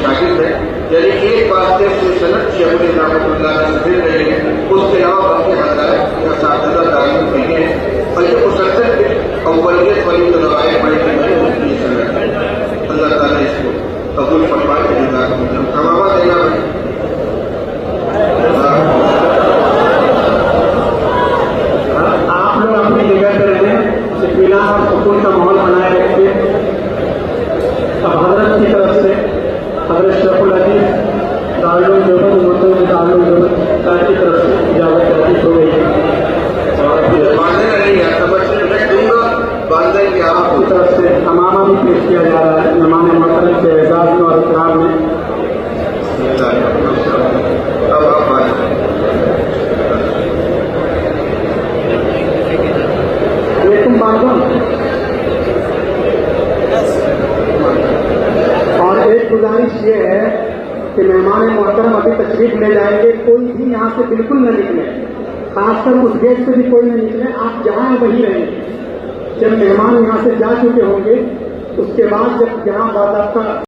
شاگرد ہیں، یعنی ایک واسطے سے صنعت شیخ الاسلام رحمۃ اللہ علیہ سے مل رہے ہیں، اس کے علاوہ باقی حضرات یا اساتذہ تعلیم بھی ہیں، اور یہ مسلسل اولیت والی جو روایت بڑی بڑی ہوتی ہے صنعت میں، اللہ تعالیٰ اس کو قبول فرمائے کے لیے تمامہ دینا ہے۔ آپ لوگ اپنی جگہ پہ رہیں، اطمینان اور سکون کا ماحول بنائے رکھتے۔ اب حضرت کی طرف سے حضرت شیخ الحدیث دارالعلوم دیوبند مرکزی دارالعلوم دیوبند کی طرف سے اجازت تحقیق ہو گئی ہے، اور باندھنا نہیں ہے، تبصرے میں دوں گا، باندھیں کہ آپ آپ کی طرف سے امامہ بھی پیش کیا جا رہا ہے مہمان محترم کے اعزاز میں اور اکرام میں۔ اب آپ بات لیکن بازوں اور ایک گزارش یہ ہے کہ مہمان محترم ابھی تشریف لے جائیں گے، کوئی بھی یہاں سے بالکل نہ نکلے، خاص کر اس گیٹ سے بھی کوئی نہ نکلے، آپ جہاں وہیں رہیں۔ جب مہمان یہاں سے جا چکے ہوں گے اس کے بعد جب یہاں باضابطہ